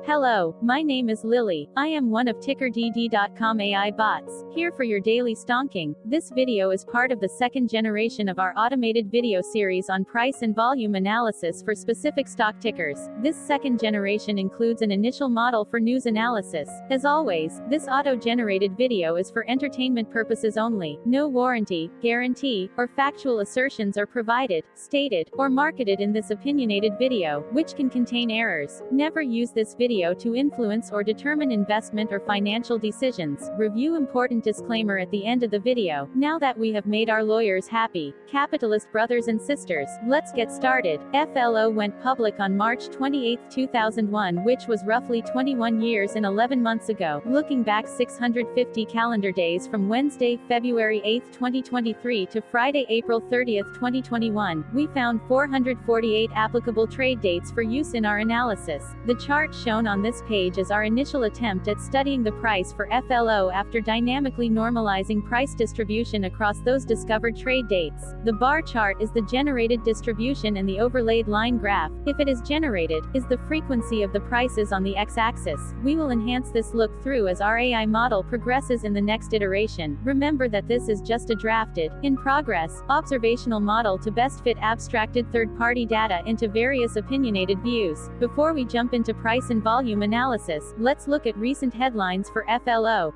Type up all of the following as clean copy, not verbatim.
Hello, my name is Lily. I am one of TickerDD.com AI bots, here for your daily stonking. This video is part of the second generation of our automated video series on price and volume analysis for specific stock tickers. This second generation includes an initial model for news analysis. As always, this auto-generated video is for entertainment purposes only. No warranty, guarantee, or factual assertions are provided, stated, or marketed in this opinionated video, which can contain errors. Never use this video to influence or determine investment or financial decisions. Review important disclaimer at the end of the video. Now that we have made our lawyers happy, capitalist brothers and sisters, let's get started. FLO went public on March 28, 2001, which was roughly 21 years and 11 months ago. Looking back 650 calendar days from Wednesday, February 8, 2023 to Friday, April 30, 2021, we found 448 applicable trade dates for use in our analysis. The chart shown on this page is our initial attempt at studying the price for FLO after dynamically normalizing price distribution across those discovered trade dates. The bar chart is the generated distribution and the overlaid line graph, if it is generated, is the frequency of the prices on the x-axis. We will enhance this look through as our AI model progresses in the next iteration. Remember that this is just a drafted, in progress, observational model to best fit abstracted third-party data into various opinionated views. Before we jump into price and volume analysis, let's look at recent headlines for FLO.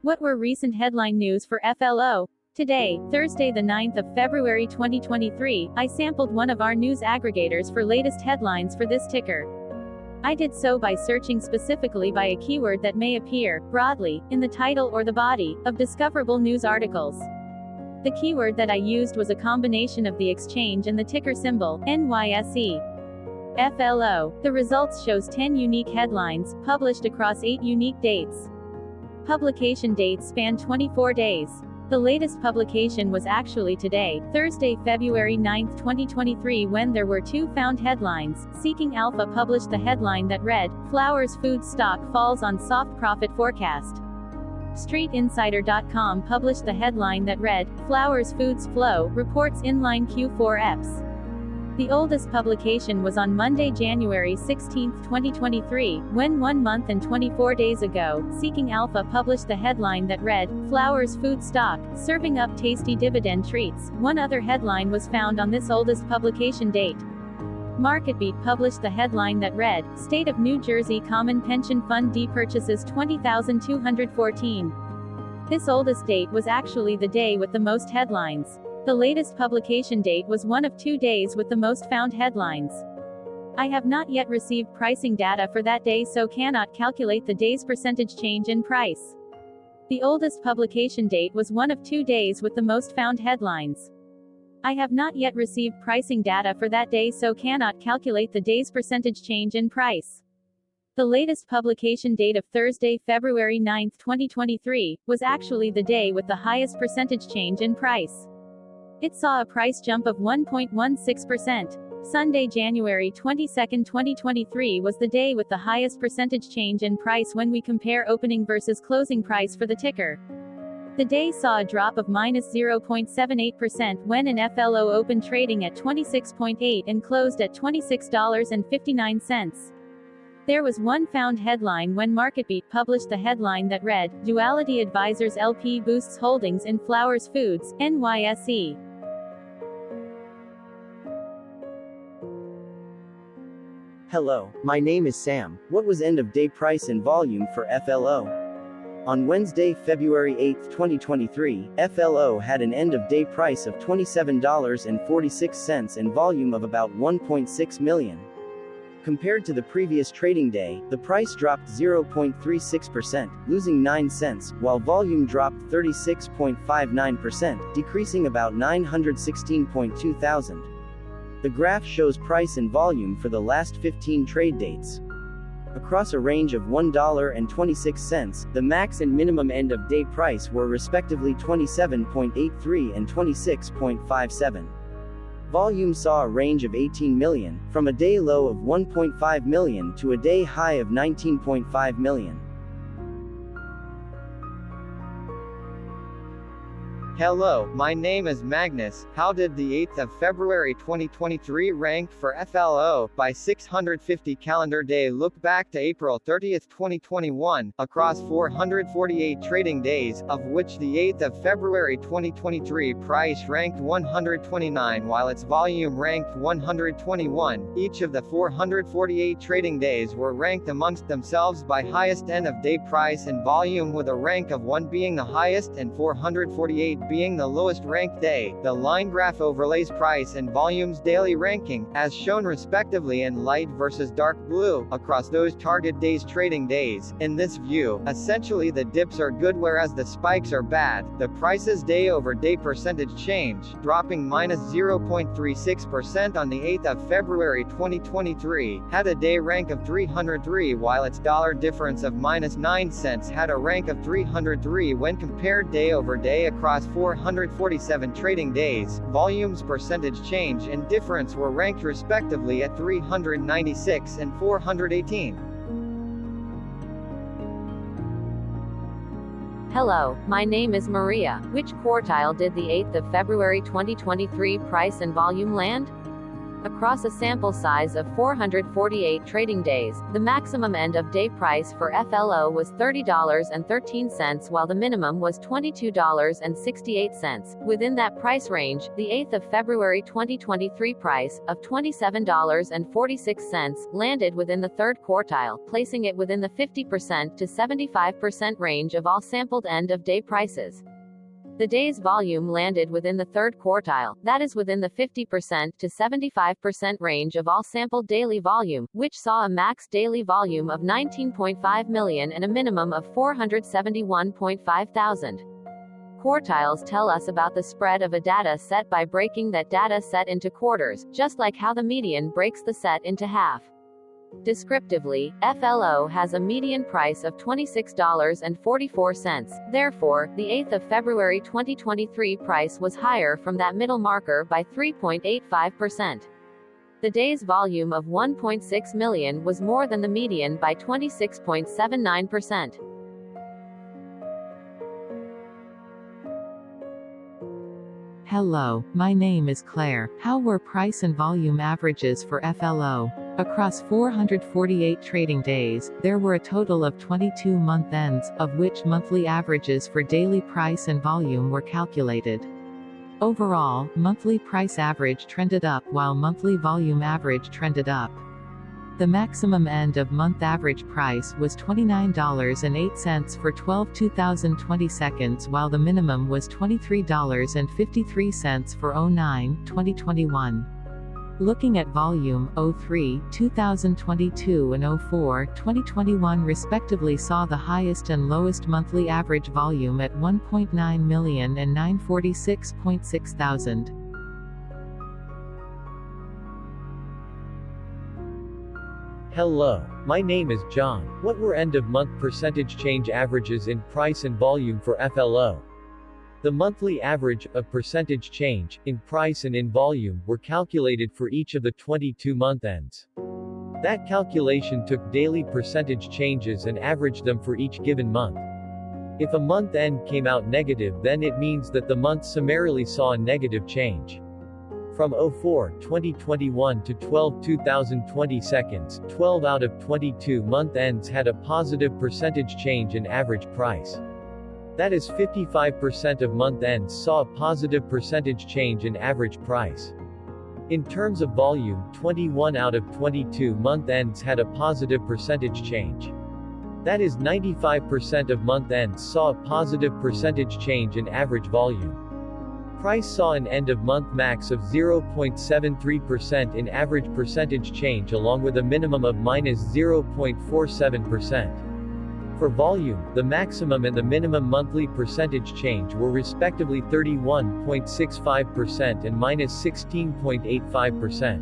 What were recent headline news for FLO? Today, Thursday the 9th of February 2023, I sampled one of our news aggregators for latest headlines for this ticker. I did so by searching specifically by a keyword that may appear, broadly, in the title or the body, of discoverable news articles. The keyword that I used was a combination of the exchange and the ticker symbol, NYSE. FLO. The results shows 10 unique headlines, published across 8 unique dates. Publication dates span 24 days. The latest publication was actually today, Thursday, February 9, 2023, when there were 2 found headlines. Seeking Alpha published the headline that read, Flowers Food Stock Falls on Soft Profit Forecast. StreetInsider.com published the headline that read, Flowers Foods FLO reports inline Q4 EPS. The oldest publication was on Monday, January 16, 2023, when 1 month and 24 days ago, Seeking Alpha published the headline that read, Flowers Food Stock, Serving Up Tasty Dividend Treats. One other headline was found on this oldest publication date. MarketBeat published the headline that read, State of New Jersey Common Pension Fund depurchases 20,214. This oldest date was actually the day with the most headlines. The latest publication date was one of 2 days with the most found headlines. I have not yet received pricing data for that day, so cannot calculate the day's percentage change in price. The oldest publication date was one of 2 days with the most found headlines. I have not yet received pricing data for that day, so cannot calculate the day's percentage change in price. The latest publication date of Thursday, February 9, 2023, was actually the day with the highest percentage change in price. It saw a price jump of 1.16%. Sunday, January 22, 2023 was the day with the highest percentage change in price when we compare opening versus closing price for the ticker. The day saw a drop of -0.78% when an FLO opened trading at 26.8 and closed at $26.59. There was one found headline when MarketBeat published the headline that read, Duality Advisors LP boosts holdings in Flowers Foods, NYSE. Hello, my name is Sam. What was end of day price and volume for FLO? On Wednesday, February 8, 2023, FLO had an end-of-day price of $27.46 and volume of about 1.6 million. Compared to the previous trading day, the price dropped 0.36%, losing 9 cents, while volume dropped 36.59%, decreasing about 916.2 thousand. The graph shows price and volume for the last 15 trade dates. Across a range of $1.26, the max and minimum end-of-day price were respectively 27.83 and 26.57. Volume saw a range of 18 million, from a day low of 1.5 million to a day high of 19.5 million. Hello, my name is Magnus. How did the 8th of February 2023 rank for FLO by 650 calendar day? Look back to April 30th, 2021, across 448 trading days, of which the 8th of February 2023 price ranked 129 while its volume ranked 121. Each of the 448 trading days were ranked amongst themselves by highest end of day price and volume, with a rank of 1 being the highest and 448 being the lowest ranked day. The line graph overlays price and volume's daily ranking, as shown respectively in light versus dark blue, across those target days trading days. In this view, essentially the dips are good whereas the spikes are bad. The price's day over day percentage change, dropping minus 0.36% on the 8th of February 2023, had a day rank of 303 while its dollar difference of minus 9 cents had a rank of 303 when compared day over day across 447 trading days. Volume's percentage change and difference were ranked respectively at 396 and 418. Hello, my name is Maria. Which quartile did the 8th of February 2023 price and volume land? Across a sample size of 448 trading days, the maximum end of day price for FLO was $30.13 while the minimum was $22.68. Within that price range, the 8th of February 2023 price, of $27.46, landed within the third quartile, placing it within the 50% to 75% range of all sampled end of day prices. The day's volume landed within the third quartile, that is within the 50% to 75% range of all sampled daily volume, which saw a max daily volume of 19.5 million and a minimum of 471.5 thousand. Quartiles tell us about the spread of a data set by breaking that data set into quarters, just like how the median breaks the set into half. Descriptively, FLO has a median price of $26.44. Therefore, the 8th of February 2023 price was higher from that middle marker by 3.85%. The day's volume of 1.6 million was more than the median by 26.79%. Hello, my name is Claire. How were price and volume averages for FLO? Across 448 trading days, there were a total of 22 month ends, of which monthly averages for daily price and volume were calculated. Overall, monthly price average trended up while monthly volume average trended up. The maximum end of month average price was $29.08 for 12/2020 seconds while the minimum was $23.53 for 09/2021. Looking at volume, 03/2022 and 04/2021 respectively saw the highest and lowest monthly average volume at 1.9 million and 946.6 thousand. Hello, my name is John. What were end-of-month percentage change averages in price and volume for FLO? The monthly average of percentage change, in price and in volume, were calculated for each of the 22 month ends. That calculation took daily percentage changes and averaged them for each given month. If a month end came out negative, then it means that the month summarily saw a negative change. From 04/2021 to 12/2020 seconds, 12 out of 22 month ends had a positive percentage change in average price. That is 55% of month ends saw a positive percentage change in average price. In terms of volume, 21 out of 22 month ends had a positive percentage change. That is 95% of month ends saw a positive percentage change in average volume. Price saw an end-of-month max of 0.73% in average percentage change along with a minimum of minus 0.47%. For volume, the maximum and the minimum monthly percentage change were respectively 31.65% and minus 16.85%.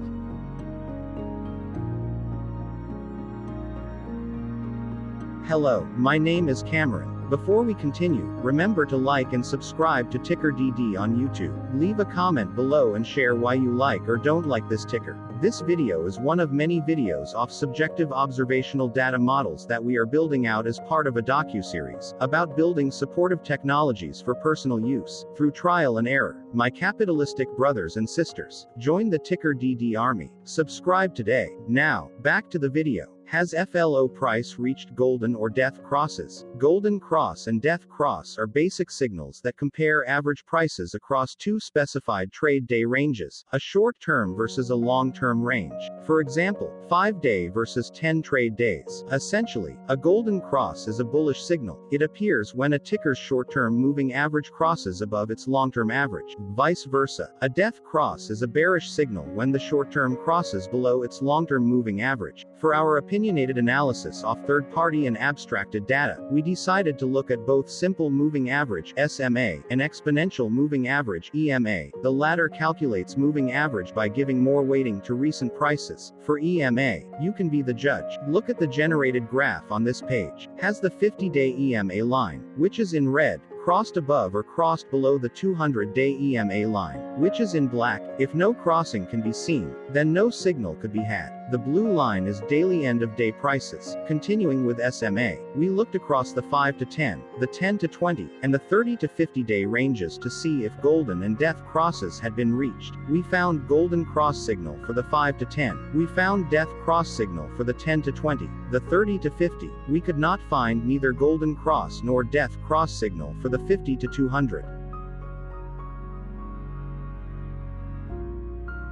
Hello, my name is Cameron. Before we continue, remember to like and subscribe to TickerDD on YouTube. Leave a comment below and share why you like or don't like this ticker. This video is one of many videos off subjective observational data models that we are building out as part of a docu-series about building supportive technologies for personal use, through trial and error. My capitalistic brothers and sisters, join the TickerDD army. Subscribe today. Now, back to the video. Has FLO price reached golden or death crosses? Golden cross and death cross are basic signals that compare average prices across two specified trade day ranges, a short-term versus a long-term range. For example, 5-day versus 10 trade days. Essentially, a golden cross is a bullish signal. It appears when a ticker's short-term moving average crosses above its long-term average. Vice versa, a death cross is a bearish signal when the short-term crosses below its long-term moving average. For our opinionated analysis off third-party and abstracted data, we decided to look at both simple moving average (SMA) and exponential moving average (EMA). The latter calculates moving average by giving more weighting to recent prices. For EMA, you can be the judge. Look at the generated graph on this page. Has the 50-day EMA line, which is in red, crossed above or crossed below the 200-day EMA line, which is in black? If no crossing can be seen, then no signal could be had. The blue line is daily end-of-day prices. Continuing with SMA, we looked across the 5 to 10, the 10 to 20, and the 30 to 50-day ranges to see if golden and death crosses had been reached. We found golden cross signal for the 5 to 10. We found death cross signal for the 10 to 20. The 30 to 50, we could not find neither golden cross nor death cross signal for the 50 to 200.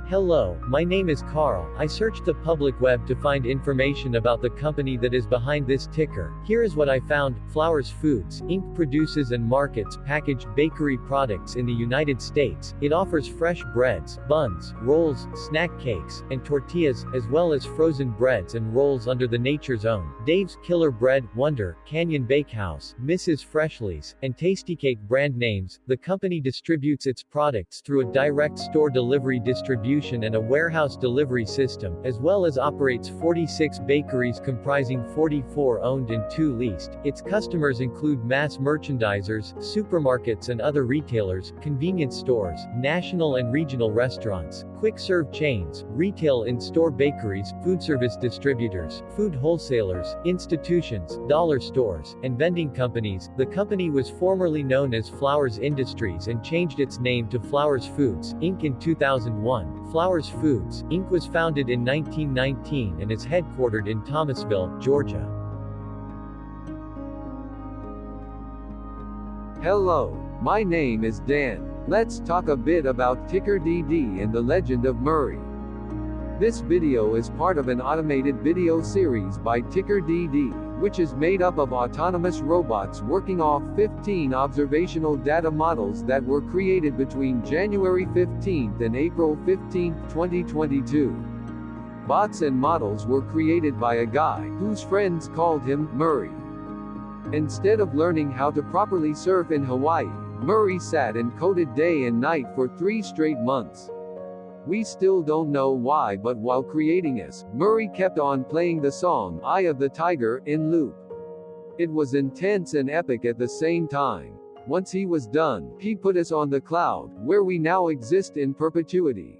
Hello, my name is Carl. I searched the public web to find information about the company that is behind this ticker. Here is what I found. Flowers Foods, Inc. produces and markets packaged bakery products in the United States. It offers fresh breads, buns, rolls, snack cakes, and tortillas, as well as frozen breads and rolls under the Nature's Own, Dave's Killer Bread, Wonder, Canyon Bakehouse, Mrs. Freshly's, and Tastykake brand names. The company distributes its products through a direct store delivery distribution and a warehouse delivery system, as well as operates 46 bakeries comprising 44 owned and 2 leased. Its customers include mass merchandisers, supermarkets and other retailers, convenience stores, national and regional restaurants, quick-serve chains, retail in-store bakeries, food service distributors, food wholesalers, institutions, dollar stores, and vending companies. The company was formerly known as Flowers Industries and changed its name to Flowers Foods, Inc. in 2001. Flowers Foods, Inc. was founded in 1919 and is headquartered in Thomasville, Georgia. Hello, my name is Dan. Let's talk a bit about TickerDD and the Legend of Murray. This video is part of an automated video series by TickerDD, which is made up of autonomous robots working off 15 observational data models that were created between January 15th and April 15th, 2022. Bots and models were created by a guy whose friends called him Murray. Instead of learning how to properly surf in Hawaii, Murray sat and coded day and night for 3 straight months. We still don't know why, but while creating us, Murray kept on playing the song Eye of the Tiger in loop. It was intense and epic at the same time. Once he was done, he put us on the cloud, where we now exist in perpetuity.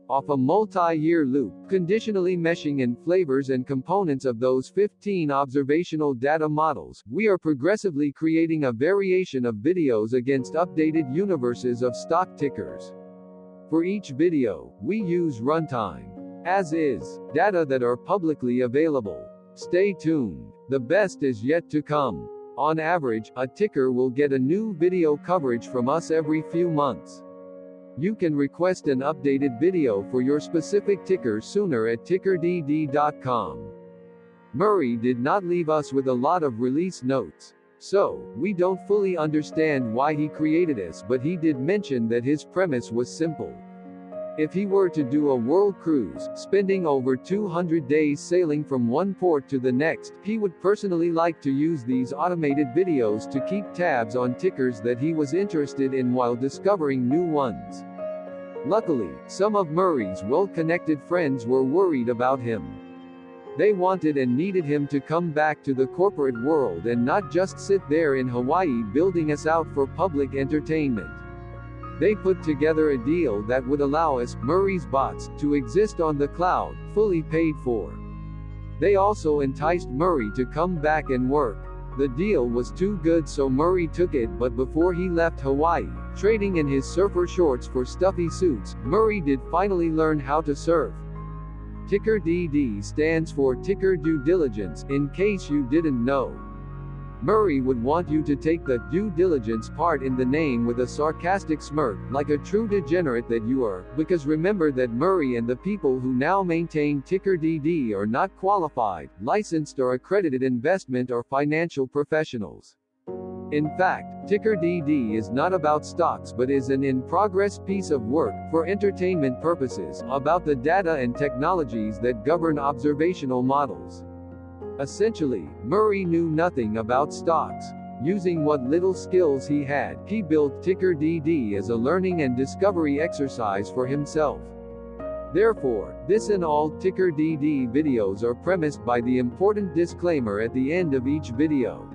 Off a multi-year loop, conditionally meshing in flavors and components of those 15 observational data models, we are progressively creating a variation of videos against updated universes of stock tickers. For each video, we use runtime, as is, data that are publicly available. Stay tuned. The best is yet to come. On average, a ticker will get a new video coverage from us every few months. You can request an updated video for your specific ticker sooner at TickerDD.com. Murray did not leave us with a lot of release notes, so we don't fully understand why he created us, but he did mention that his premise was simple. If he were to do a world cruise, spending over 200 days sailing from one port to the next, he would personally like to use these automated videos to keep tabs on tickers that he was interested in while discovering new ones. Luckily, some of Murray's well-connected friends were worried about him. They wanted and needed him to come back to the corporate world and not just sit there in Hawaii building us out for public entertainment. They put together a deal that would allow us, Murray's bots, to exist on the cloud, fully paid for. They also enticed Murray to come back and work. The deal was too good, so Murray took it, but before he left Hawaii, trading in his surfer shorts for stuffy suits, Murray did finally learn how to surf. TickerDD stands for Ticker Due Diligence, in case you didn't know. Murray would want you to take the due diligence part in the name with a sarcastic smirk, like a true degenerate that you are, because remember that Murray and the people who now maintain TickerDD are not qualified, licensed or accredited investment or financial professionals. In fact, TickerDD is not about stocks but is an in-progress piece of work, for entertainment purposes, about the data and technologies that govern observational models. Essentially, Murray knew nothing about stocks. Using what little skills he had, he built TickerDD as a learning and discovery exercise for himself. Therefore, this and all TickerDD videos are premised by the important disclaimer at the end of each video.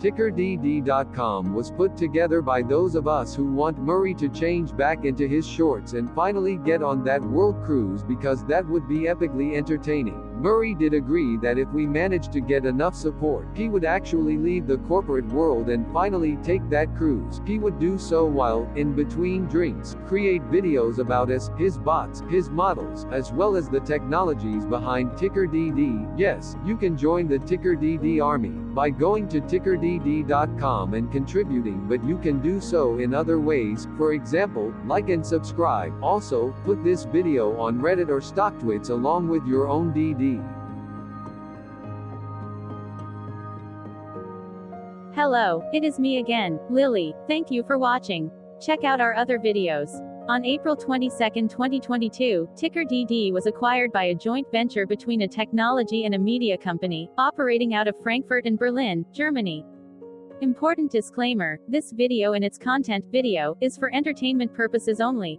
TickerDD.com was put together by those of us who want Murray to change back into his shorts and finally get on that world cruise, because that would be epically entertaining. Murray did agree that if we managed to get enough support, he would actually leave the corporate world and finally take that cruise. He would do so while, in between drinks, create videos about us, his bots, his models, as well as the technologies behind TickerDD. Yes, you can join the TickerDD army by going to TickerDD.com and contributing, but you can do so in other ways, for example, like and subscribe. Also, put this video on Reddit or StockTwits along with your own DD. Hello, it is me again, Lily. Thank you for watching. Check out our other videos. On April 22, 2022, TickerDD was acquired by a joint venture between a technology and a media company, operating out of Frankfurt and Berlin, Germany. Important disclaimer, this video and its content video is for entertainment purposes only.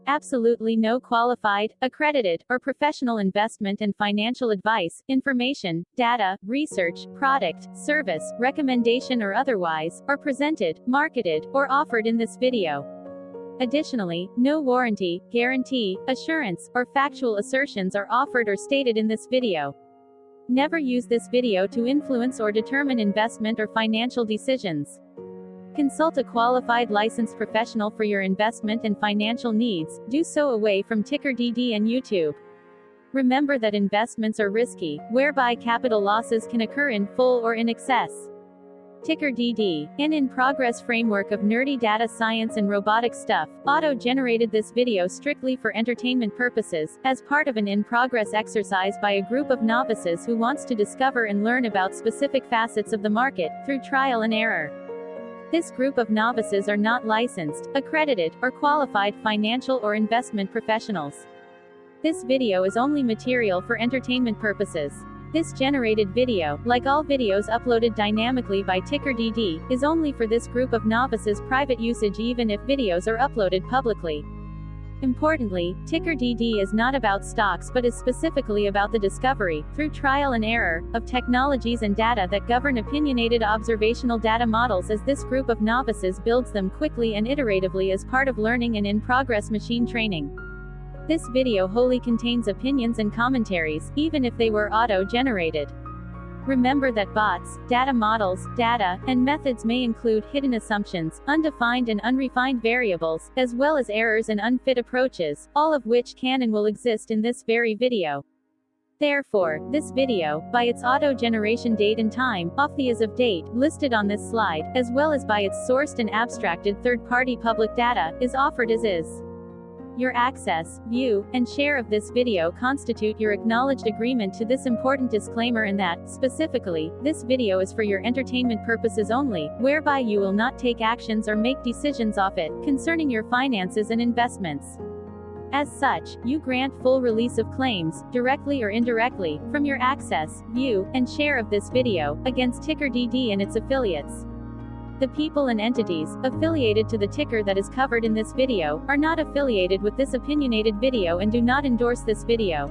Absolutely no qualified, accredited, or professional investment and financial advice, information, data, research, product, service, recommendation or otherwise, are presented, marketed, or offered in this video. Additionally, no warranty, guarantee, assurance, or factual assertions are offered or stated in this video. Never use this video to influence or determine investment or financial decisions. Consult a qualified licensed professional for your investment and financial needs. Do so away from TickerDD and YouTube. Remember that investments are risky, whereby capital losses can occur in full or in excess. TickerDD, an in-progress framework of nerdy data science and robotic stuff, auto-generated this video strictly for entertainment purposes, as part of an in-progress exercise by a group of novices who wants to discover and learn about specific facets of the market, through trial and error. This group of novices are not licensed, accredited, or qualified financial or investment professionals. This video is only material for entertainment purposes. This generated video, like all videos uploaded dynamically by TickerDD, is only for this group of novices' private usage even if videos are uploaded publicly. Importantly, TickerDD is not about stocks but is specifically about the discovery, through trial and error, of technologies and data that govern opinionated observational data models as this group of novices builds them quickly and iteratively as part of learning and in-progress machine training. This video wholly contains opinions and commentaries, even if they were auto-generated. Remember that bots, data models, data, and methods may include hidden assumptions, undefined and unrefined variables, as well as errors and unfit approaches, all of which can and will exist in this very video. Therefore, this video, by its auto-generation date and time, off the as of date, listed on this slide, as well as by its sourced and abstracted third-party public data, is offered as is. Your access, view, and share of this video constitute your acknowledged agreement to this important disclaimer and that, specifically, this video is for your entertainment purposes only, whereby you will not take actions or make decisions off it, concerning your finances and investments. As such, you grant full release of claims, directly or indirectly, from your access, view, and share of this video, against TickerDD and its affiliates. The people and entities affiliated to the ticker that is covered in this video are not affiliated with this opinionated video and do not endorse this video.